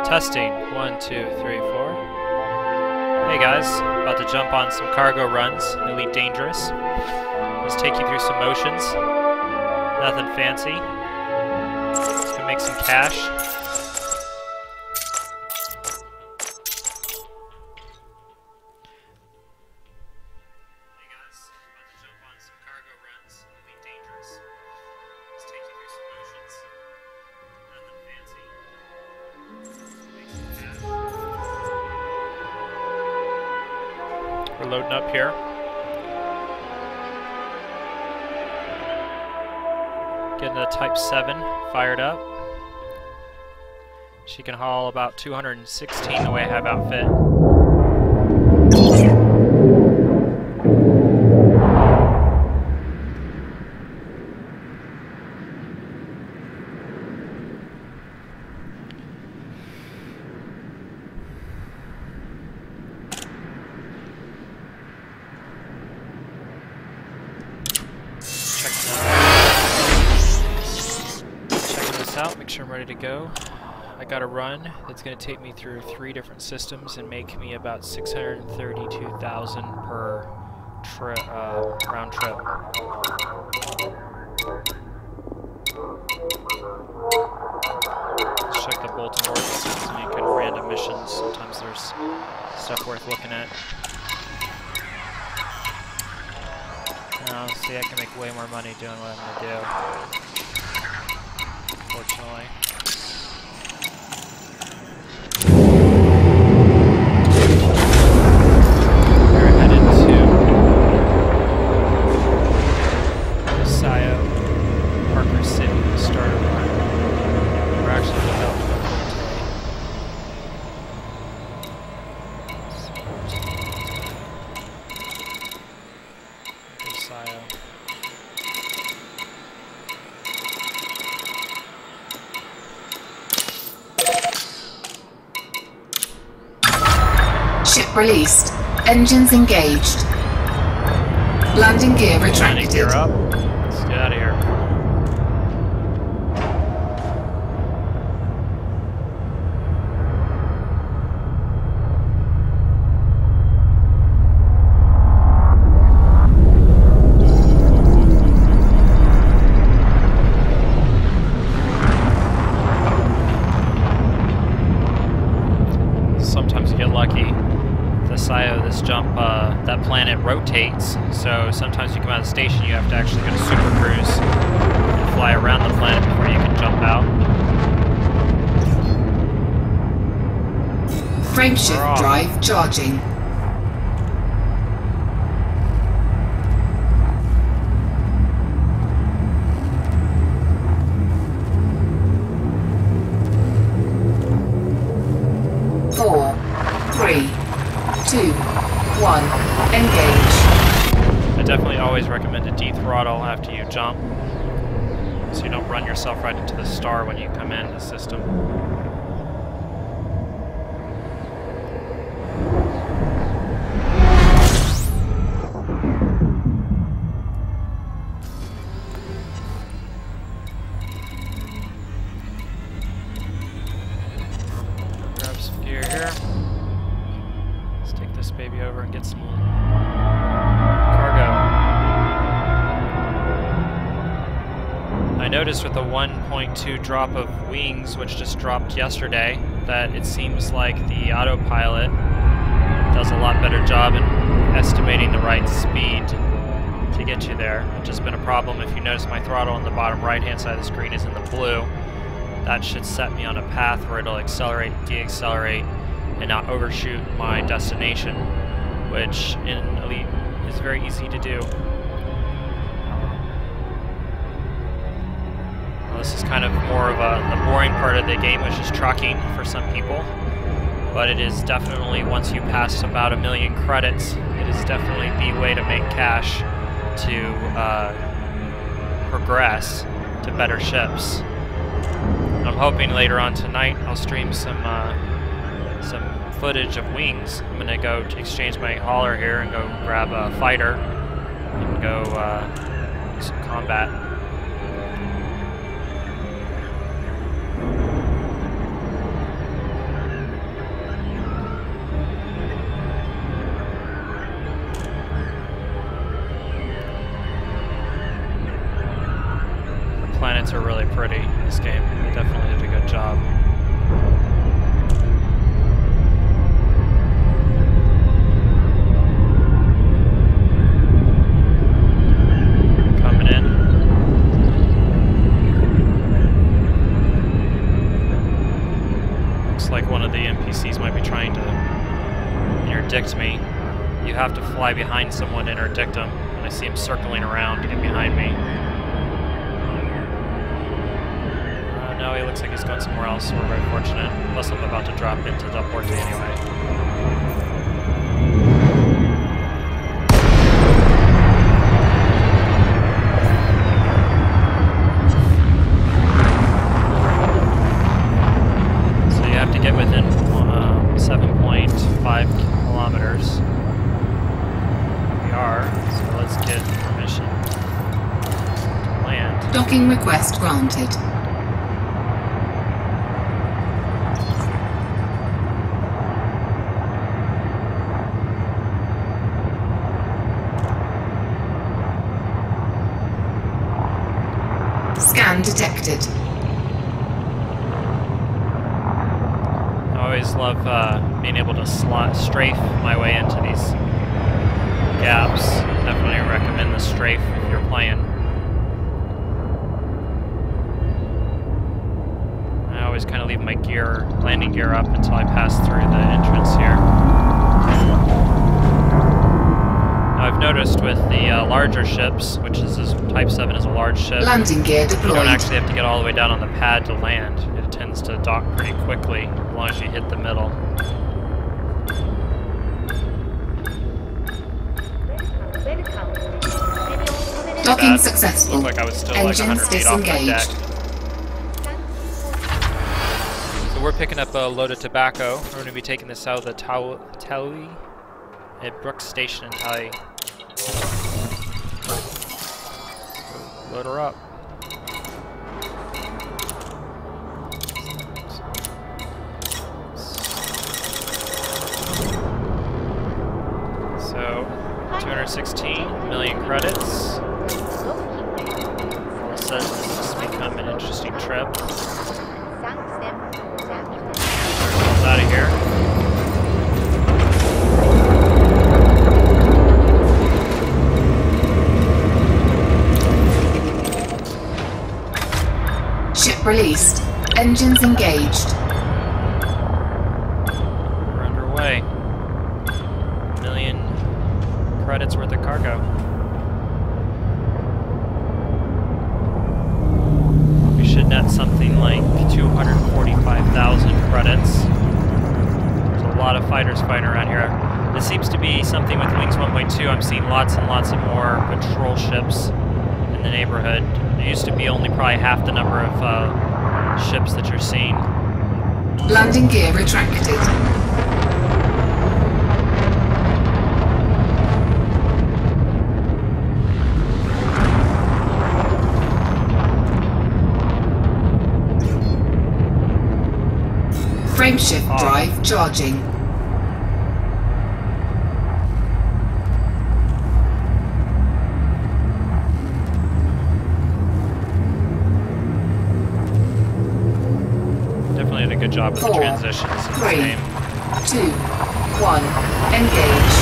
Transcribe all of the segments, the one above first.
Testing. 1, 2, 3, 4. Hey guys, about to jump on some cargo runs, Elite Dangerous. Let's take you through some motions. Nothing fancy. Just gonna make some cash. Hey guys, about to jump on some cargo runs, Elite Dangerous. Let's take you through some motions. Nothing fancy. We're loading up here. Getting the Type 7 fired up. She can haul about 216 the way I have outfit. Out, make sure I'm ready to go. I got a run that's going to take me through 3 different systems and make me about 632,000 per round trip. Let's check the bulletin board to see if there's any kind of random missions. Sometimes there's stuff worth looking at. See, I can make way more money doing what I'm going to do. Unfortunately. We're headed to Sayo, Parker City to start a run. We're actually going to help with Sayo. Ship released. Engines engaged. Landing gear retracted. Gear up. Let's get out of here. Sometimes you get lucky. The Sayo, this jump, that planet rotates, so sometimes you come out of the station, you have to actually go to super cruise and fly around the planet before you can jump out. Frameshift drive charging. Engage. I definitely always recommend to dethrottle after you jump, so you don't run yourself right into the star when you come in the system. Grab some gear here. This baby over and get some cargo. I noticed with the 1.2 drop of wings, which just dropped yesterday, that it seems like the autopilot does a lot better job in estimating the right speed to get you there. It's just been a problem. If you notice, my throttle on the bottom right hand side of the screen is in the blue. That should set me on a path where it'll accelerate, deaccelerate, and not overshoot my destination, which in Elite is very easy to do. Well, this is kind of more of the boring part of the game, which is trucking for some people, but it is definitely, once you pass about 1 million credits, it is definitely the way to make cash to progress to better ships. I'm hoping later on tonight I'll stream some footage of wings. I'm gonna go exchange my hauler here and go grab a fighter and go do some combat. pretty in this game. They definitely did a good job. Coming in. Looks like one of the NPCs might be trying to interdict me. You have to fly behind someone to interdict them. And I see him circling around to get behind me. No, he looks like he's going somewhere else, so we're very fortunate. Plus I'm about to drop into the port anyway. So you have to get within 7.5 kilometers. We are, so let's get permission to land. Docking request granted. Scan detected. I always love being able to strafe my way into these gaps. Definitely recommend the strafe if you're playing. I always kind of leave my landing gear up until I pass through the entrance here. Now I've noticed with the larger ships, which is Type 7 is a large ship, Landing gear deployed. you don't actually have to get all the way down on the pad to land. It tends to dock pretty quickly as long as you hit the middle. Docking successful. Looked like I was still Engines like 100 feet off my deck. disengaged. So we're picking up a load of tobacco. We're going to be taking this out of the Tally at Brooks Station in Tally. Load her up. So, 216 million credits. All says this has become an interesting trip. Get out of here. Ship released. Engines engaged. We're underway. 1 million credits worth of cargo. We should net something like 245,000 credits. There's a lot of fighters fighting around here. This seems to be something with Wings 1.2. I'm seeing lots and lots of more patrol ships in the neighborhood. There used to be only probably half the number of ships that you're seeing. Landing gear retracted. Frameshift drive charging. Definitely did a good job with the 4, transitions in 3, this game. 2, 1, engage.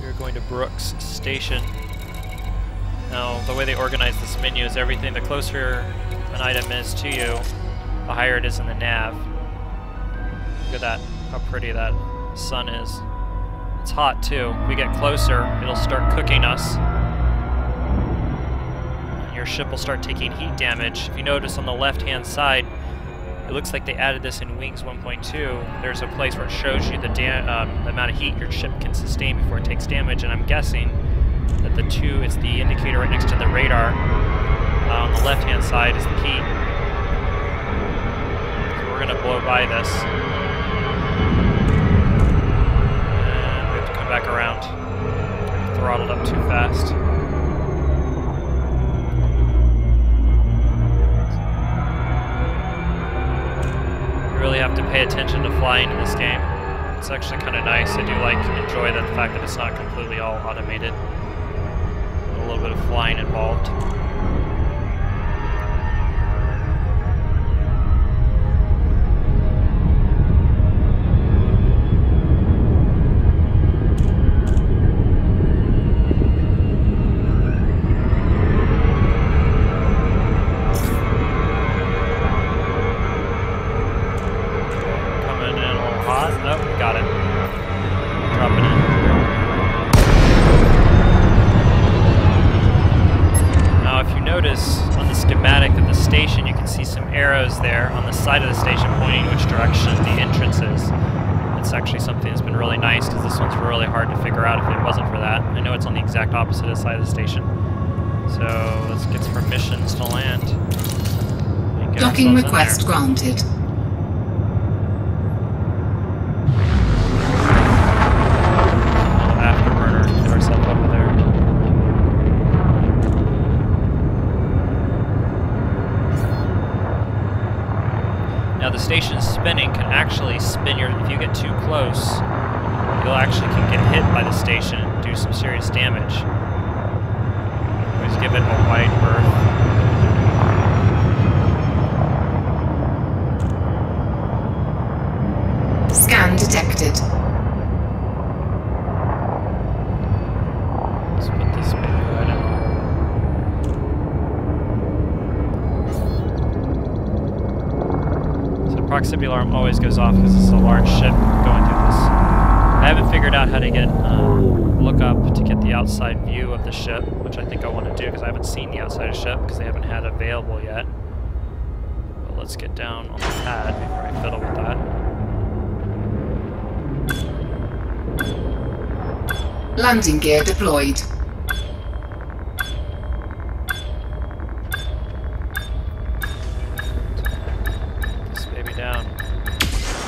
We're going to Brooks Station. Now, the way they organize this menu is everything, the closer an item is to you, the higher it is in the nav. Look at that, how pretty that sun is. It's hot too. If we get closer, it'll start cooking us. Your ship will start taking heat damage. If you notice on the left-hand side, it looks like they added this in Wings 1.2. There's a place where it shows you the amount of heat your ship can sustain before it takes damage, and I'm guessing that it's the indicator right next to the radar. On the left-hand side is the heat. So we're gonna blow by this. And we have to come back around. I throttled up too fast. really have to pay attention to flying in this game. It's actually kind of nice. I do enjoy the fact that it's not completely all automated. A little bit of flying involved. There on the side of the station pointing which direction the entrance is. It's actually something that's been really nice because this one's really hard to figure out if it wasn't for that. I know it's on the exact opposite side of the station. So let's get some permissions to land. Docking request granted. Afterburner, get ourselves over there. Now the station spinning can actually spin your, if you get too close, you'll actually can get hit by the station and do some serious damage. Always give it a wide berth. Scan detected. Let's put this baby right in. Proximity alarm always goes off because it's a large ship going through this. I haven't figured out how to get look up to get the outside view of the ship, which I think I want to do because I haven't seen the outside of the ship because they haven't had it available yet. But let's get down on the pad before I fiddle with that. Landing gear deployed.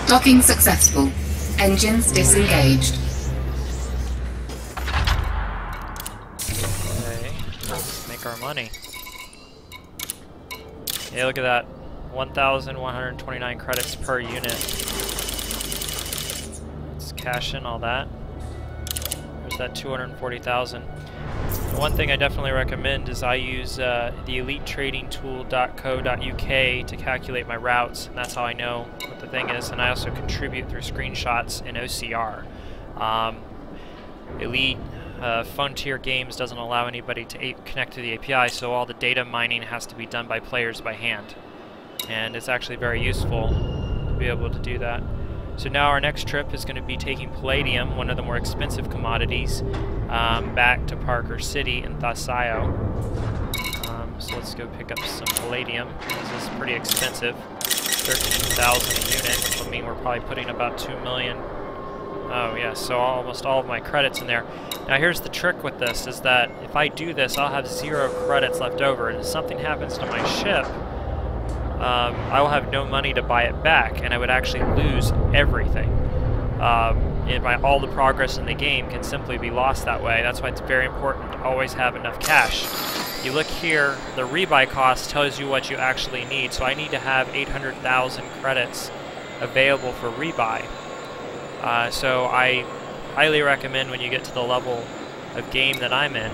Docking successful. Engines disengaged. Okay, let's make our money. Yeah, look at that. 1,129 credits per unit. Let's cash in all that. There's that 240,000. One thing I definitely recommend is I use the elitetradingtool.co.uk to calculate my routes, and that's how I know what the thing is, and I also contribute through screenshots in OCR. Elite Frontier Games doesn't allow anybody to connect to the API, so all the data mining has to be done by players by hand. And it's actually very useful to be able to do that. So now our next trip is going to be taking palladium, one of the more expensive commodities, back to Parker City in Thassaio. So let's go pick up some palladium. This is pretty expensive, 13,000 a unit, which will mean we're probably putting about 2 million. Oh yeah, so almost all of my credits in there. Now here's the trick with this, is that if I do this, I'll have 0 credits left over, and if something happens to my ship, I will have no money to buy it back, and I would actually lose everything. All the progress in the game can simply be lost that way. That's why it's very important to always have enough cash. You look here, the rebuy cost tells you what you actually need, so I need to have 800,000 credits available for rebuy. So I highly recommend when you get to the level of game that I'm in,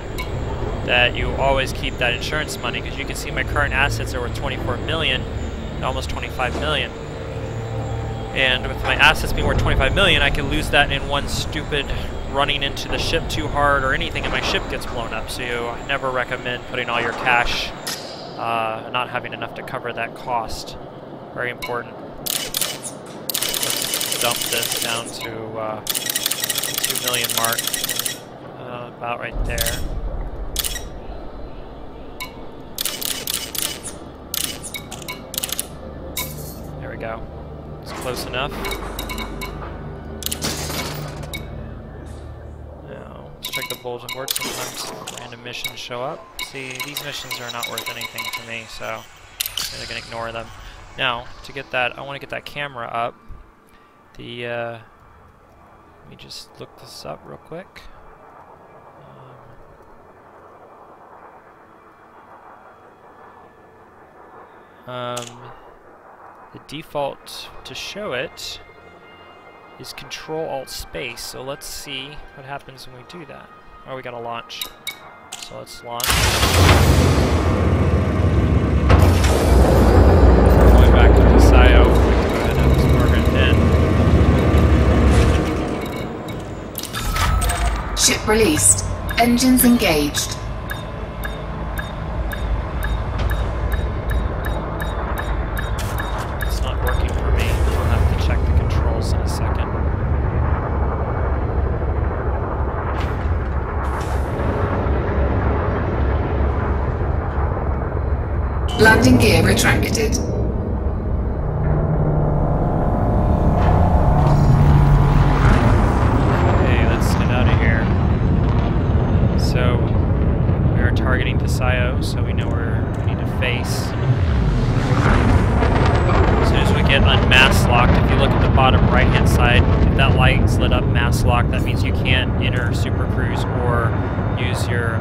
that you always keep that insurance money, because you can see my current assets are worth 24 million, almost 25 million. And with my assets being worth 25 million, I could lose that in one stupid running into the ship too hard or anything, and my ship gets blown up. So I never recommend putting all your cash, not having enough to cover that cost. Very important. Let's dump this down to 2 million mark, about right there. There we go. It's close enough. Now, let's check the bulletin board. Sometimes random missions show up. See, these missions are not worth anything to me, so I'm going to ignore them. Now, to get that, I want to get that camera up. Let me just look this up real quick. The default to show it is Control-Alt-Space, so let's see what happens when we do that. Oh, we gotta launch. So let's launch. Going back to the SIO, we can go ahead and program in. Ship released. Engines engaged. It's not working for me. I'll have to check the controls in a second. Landing gear retracted. Okay, let's get out of here. So, we are targeting the SIO, so we know where we need to face. As soon as we get unmask locked, if you look at the bottom right-hand side, if that light's lit up mask lock, that means you can't enter Super Cruise or use your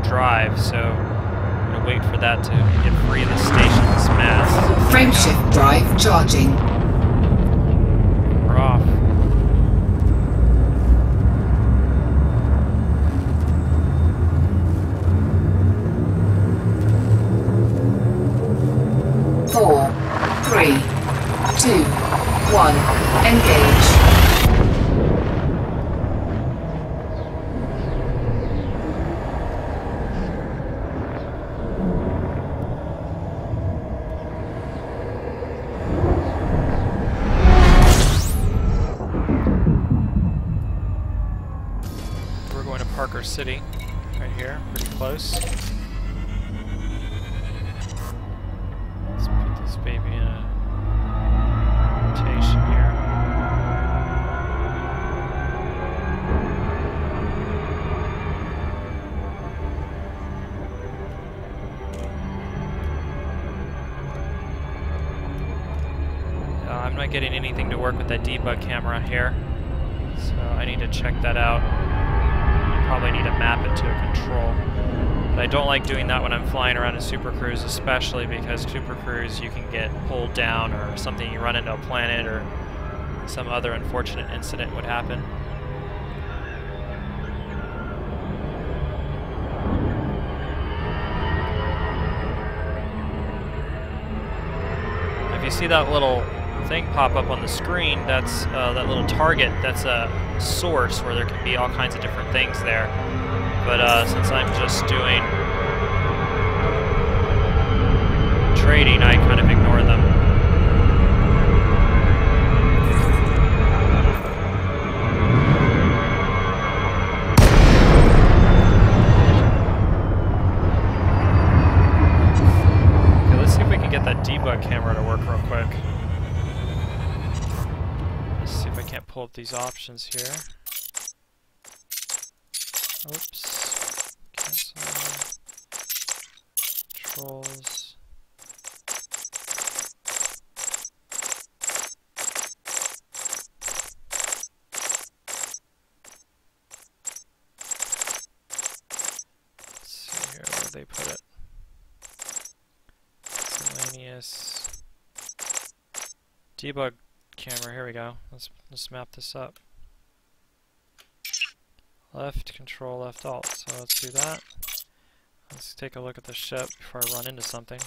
drive. So, I'm going to wait for that to get free of the station's mask. Frameshift drive charging. We're off. Four, 3, 2, 1. Engage. We're going to Parker City, right here, pretty close. Let's put this baby in a rotation here. I'm not getting anything to work with that debug camera here, so I need to check that out. Probably need to map it to a control. But I don't like doing that when I'm flying around in Super Cruise, especially because Super Cruise you can get pulled down or something, you run into a planet or some other unfortunate incident would happen. If you see that little thing pop up on the screen, that's that little target, that's a source where there can be all kinds of different things there. But since I'm just doing trading, I kind of ignore them. Okay, let's see if we can get that debug camera to work real quick. Let's see if I can't pull up these options here. Oops. Cancel. Controls. Let's see here where they put it. Miscellaneous. Debug camera, here we go. Let's map this up. Left control, left alt. So let's do that. Let's take a look at the ship before I run into something.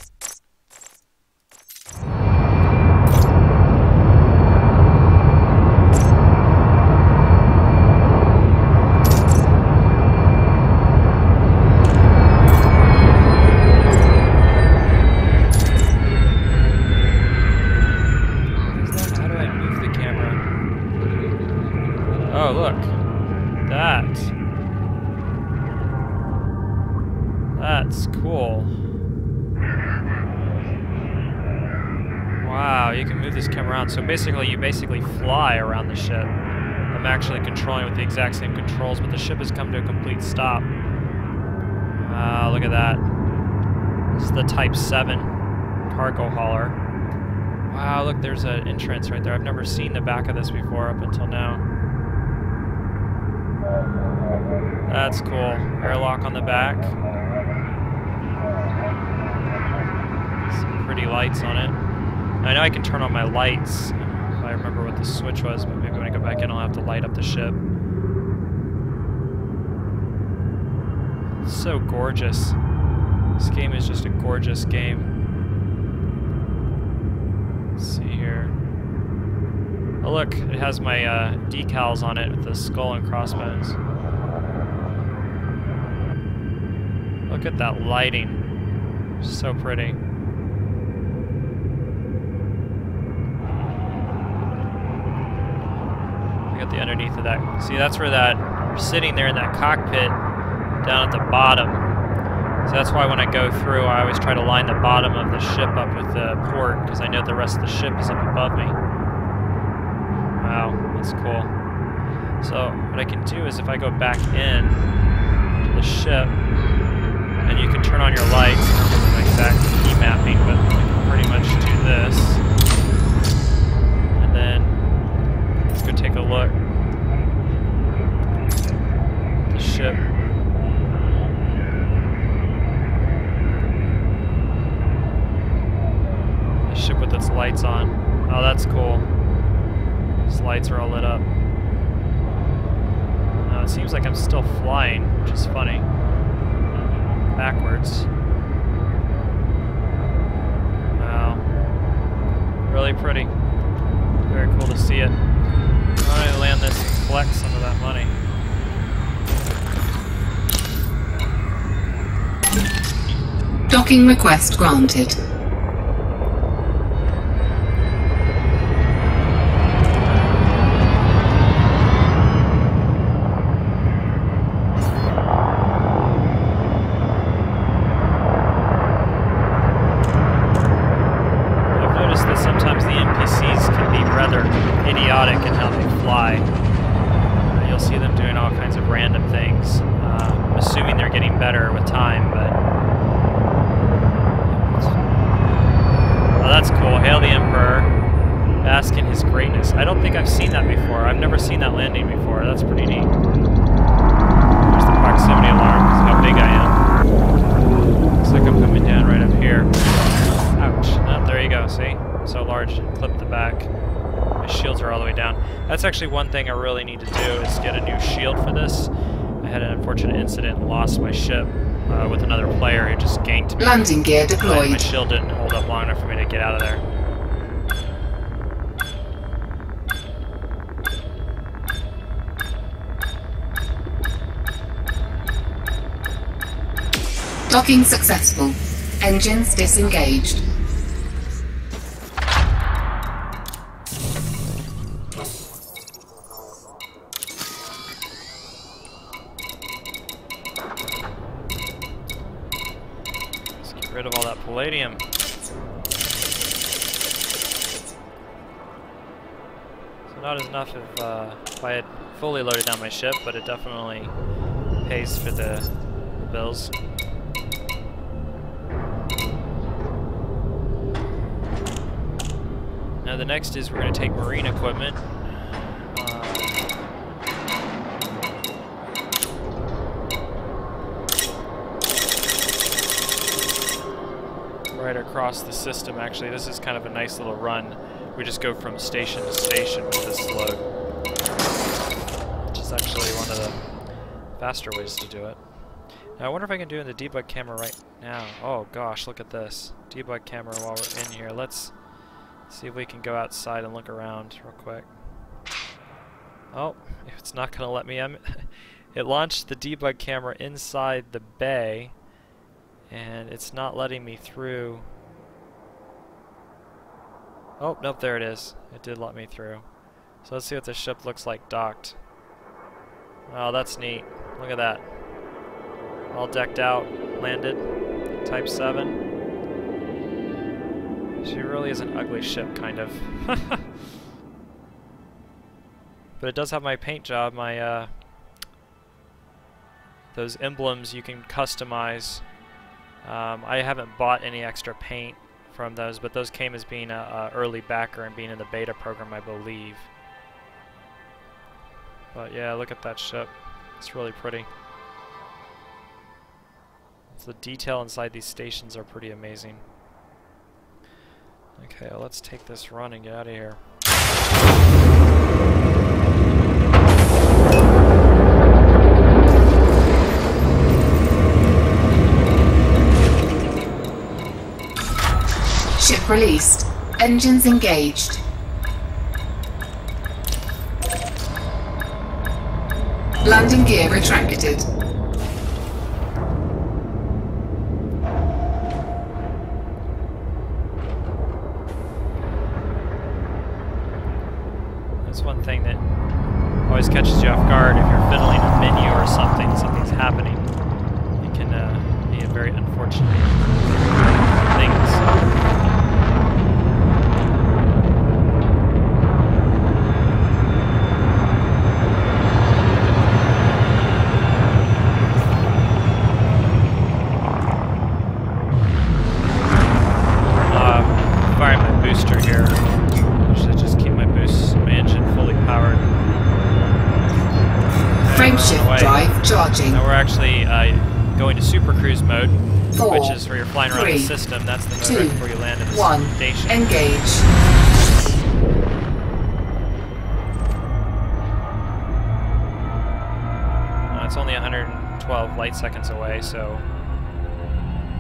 How do I move the camera? Oh, look. That's cool. Wow, you can move this camera around. So basically, you fly around the ship. I'm actually controlling with the exact same controls, but the ship has come to a complete stop. Wow, look at that. This is the Type 7 cargo hauler. Wow, look, there's an entrance right there. I've never seen the back of this before up until now. That's cool. Airlock on the back. Some pretty pretty lights on it. I know I can turn on my lights, if I remember what the switch was, but maybe when I go back in I'll have to light up the ship. It's so gorgeous. This game is just a gorgeous game. Let's see here. Oh look, it has my decals on it with the skull and crossbones. Look at that lighting. So pretty. Look at the underneath of that. See, that's where we're sitting there in that cockpit down at the bottom. So that's why when I go through, I always try to line the bottom of the ship up with the port, because I know the rest of the ship is up above me. Wow, that's cool. So what I can do is if I go back in to the ship, and you can turn on your lights. I don't remember the exact key mapping, but I can pretty much do this. And then let's go take a look. The ship. The ship with its lights on. Oh, that's cool. These lights are all lit up. Now it seems like I'm still flying, which is funny. Backwards. Wow. Really pretty. Very cool to see it. I'm going to land this and collect some of that money. Docking request granted. Idiotic in how they fly. You'll see them doing all kinds of random things. I'm assuming they're getting better with time, but... Oh, that's cool. Hail the Emperor. Bask in his greatness. I don't think I've seen that before. I've never seen that landing before. That's pretty neat. There's the proximity alarm, because of how big I am. Looks like I'm coming down right up here. Ouch. Oh, there you go, see? So large, clip the back. My shields are all the way down. That's actually one thing I really need to do, is get a new shield for this. I had an unfortunate incident and lost my ship with another player who just ganked me. Landing gear deployed. My shield didn't hold up long enough for me to get out of there. Docking successful. Engines disengaged. Rid of all that palladium. So not enough if I had fully loaded down my ship, but it definitely pays for the bills. Now the next is we're going to take marine equipment. Right across the system, actually. This is kind of a nice little run. We just go from station to station with this load, which is actually one of the faster ways to do it. Now I wonder if I can do it in the debug camera right now. Oh gosh, look at this. Debug camera while we're in here. Let's see if we can go outside and look around real quick. Oh, it's not going to let me. It launched the debug camera inside the bay, and it's not letting me through. Oh, nope, there it is. It did let me through. So let's see what the ship looks like docked. Oh, that's neat. Look at that. All decked out, landed. Type 7. She really is an ugly ship, kind of. But it does have my paint job, my, those emblems you can customize. I haven't bought any extra paint from those, but those came as being a early backer and being in the beta program, I believe. But yeah, look at that ship. It's really pretty. So the detail inside these stations are pretty amazing. Okay, well, let's take this run and get out of here. Ship released. Engines engaged. Landing gear retracted. That's one thing that always catches you off guard. If you're fiddling a menu or something, something's happening. It can be a very unfortunate thing. Firing my booster here. Should just keep my engine fully powered. Frameshift drive charging. Now we're actually going to Super Cruise mode, 4, which is where you're flying around 3, the system. That's the mode 2, right before you land in the 1. station. Engage. It's only 112 light seconds away, so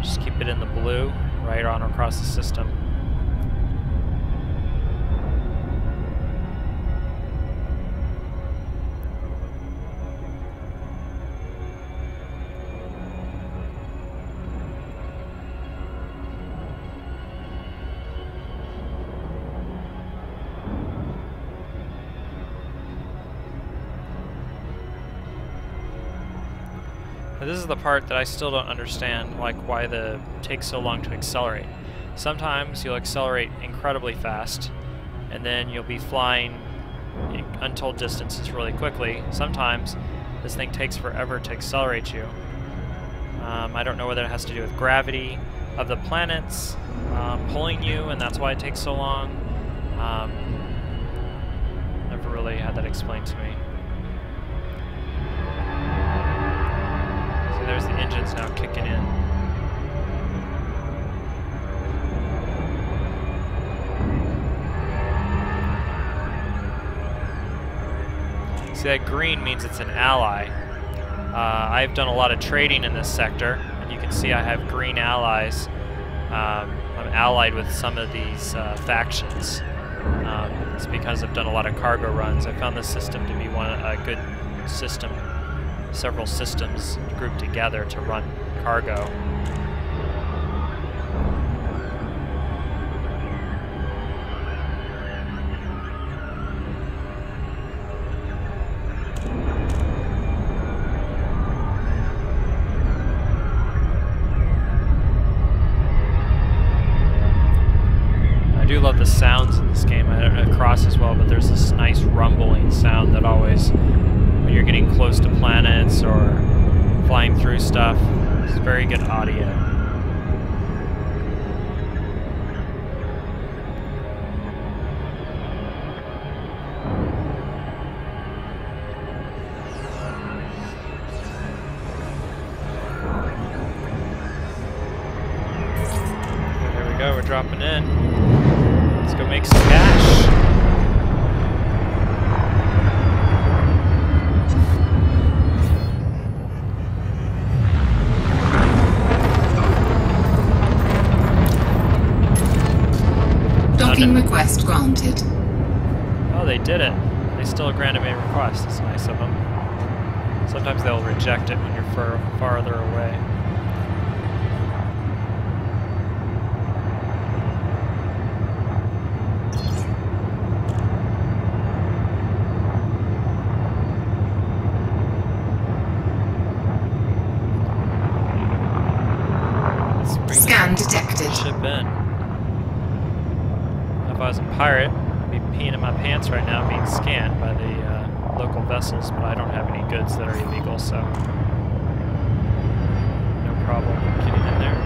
just keep it in the blue, right on across the system. Now this is the part that I still don't understand, like why it takes so long to accelerate. Sometimes you'll accelerate incredibly fast, and then you'll be flying untold distances really quickly. Sometimes this thing takes forever to accelerate you. I don't know whether it has to do with gravity of the planets pulling you, and that's why it takes so long. Never really had that explained to me. There's the engines now kicking in. See, that green means it's an ally. I've done a lot of trading in this sector, and you can see I have green allies. I'm allied with some of these factions. It's because I've done a lot of cargo runs. I found this system to be a good system. Several systems grouped together to run cargo. I do love the sounds in this game. I don't know across as well, but there's this nice rumbling sound that always, when you're getting close to planets or flying through stuff, it's very good audio. There we go, we're dropping in. Let's go make some cash. Docking request granted. Oh, they did it. They still granted me a request. That's nice of them. Sometimes they'll reject it when you're farther away. Scan detected. Ship in. If I was a pirate, I'd be peeing in my pants right now being scanned by the local vessels, but I don't have any goods that are illegal, so no problem getting in there.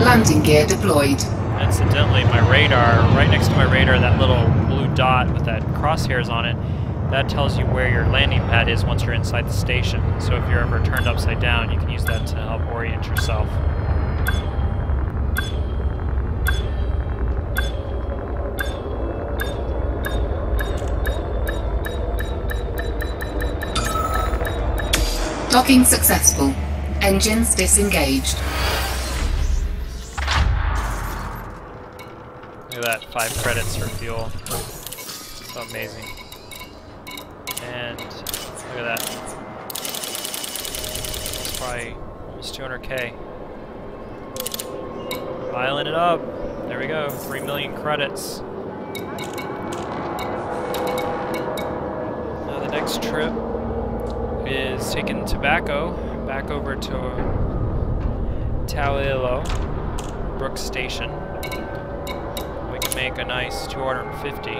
Landing gear deployed. incidentally, my radar, right next to my radar, that little blue dot with that crosshairs on it, that tells you where your landing pad is once you're inside the station. So if you're ever turned upside down, you can use that to help orient yourself. Docking successful. Engines disengaged. Look at that, 5 credits for fuel. So amazing. And look at that. It's probably almost 200K. Piling it up. There we go, 3 million credits. Now the next trip is taking tobacco back over to Tauilo, Brooks Station. We can make a nice 250.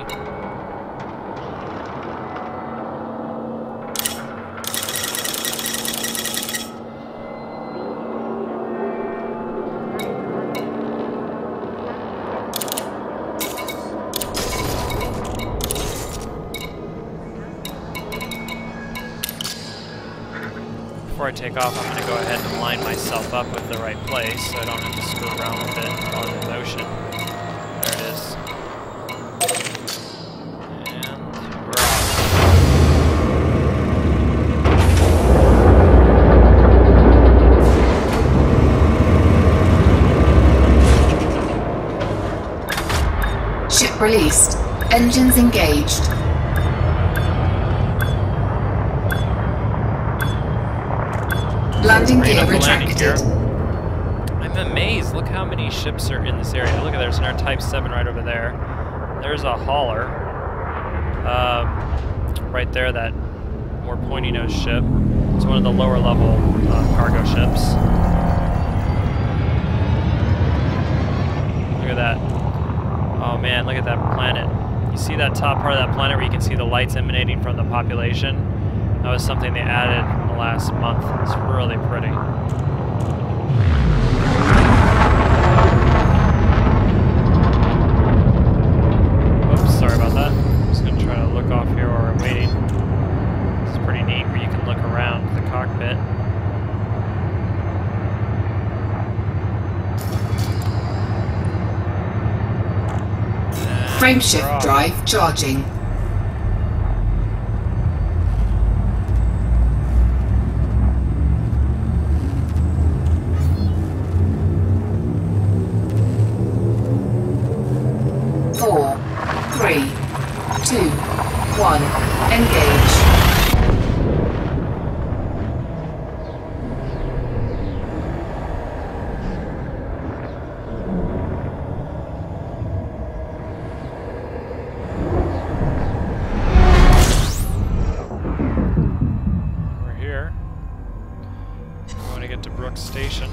Before I take off, I'm going to go ahead and line myself up with the right place so I don't have to screw around with it on the motion. There it is. And we're off. Ship released. Engines engaged. Landing gear retracted. I'm amazed. Look how many ships are in this area. Look at there's an Type 7 right over there. There's a hauler. Right there, that more pointy nose ship. It's one of the lower level cargo ships. Look at that. Oh man, look at that planet. You see that top part of that planet where you can see the lights emanating from the population? That was something they added in the last month. It's really pretty. Oops, sorry about that. I'm just going to try to look off here while we're waiting. It's pretty neat where you can look around the cockpit. Frameshift drive charging. Engage. We're here. We want to get to Brooks Station.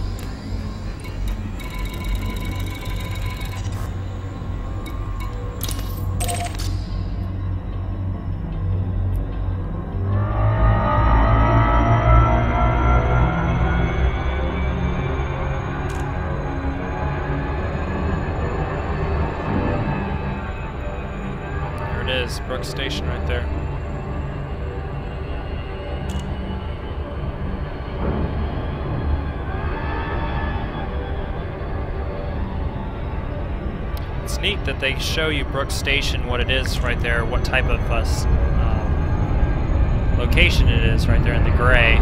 Brooks Station right there. It's neat that they show you Brooks Station, what it is right there, what type of location it is right there in the gray.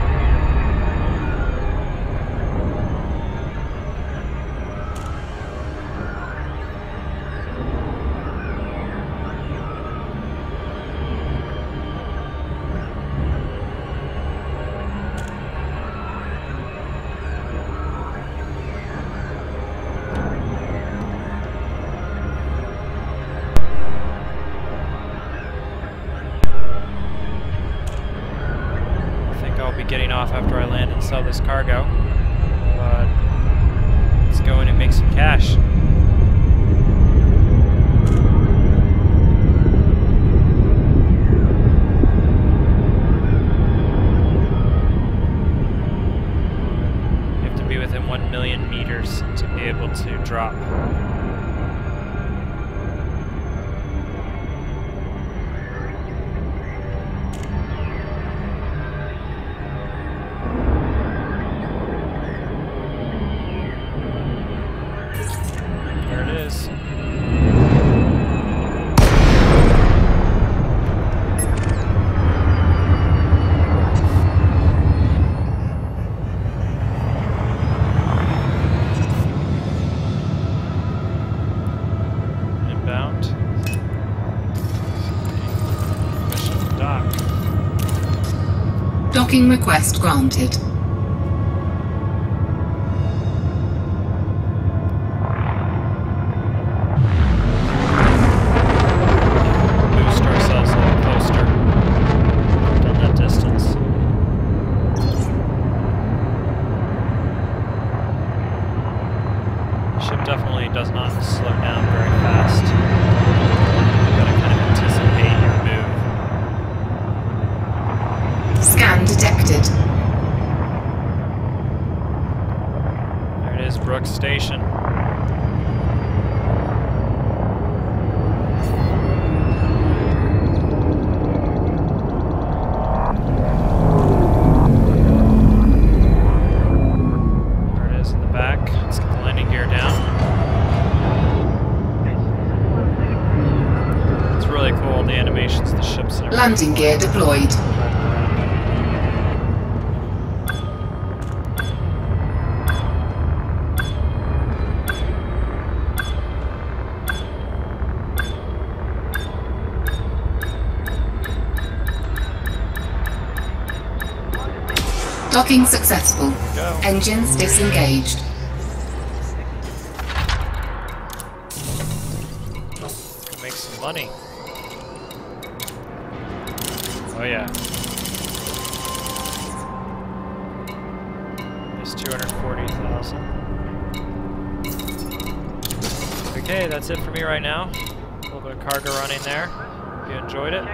Getting off after I land and sell this cargo, but let's go in and make some cash. You have to be within 1 million meters to be able to drop. Docking request granted. Boost ourselves a little closer. Done that distance. Ship definitely does not slow down very fast. You've got to kind of anticipate your move. Scan detected. There it is, Brooks Station. There it is in the back. Let's get the landing gear down. It's really cool, the animations, the ships and everything. Landing gear deployed. Docking successful. Go. Engines disengaged. Make some money. Oh yeah. There's 240,000. Okay, that's it for me right now. A little bit of cargo running there. Hope you enjoyed it.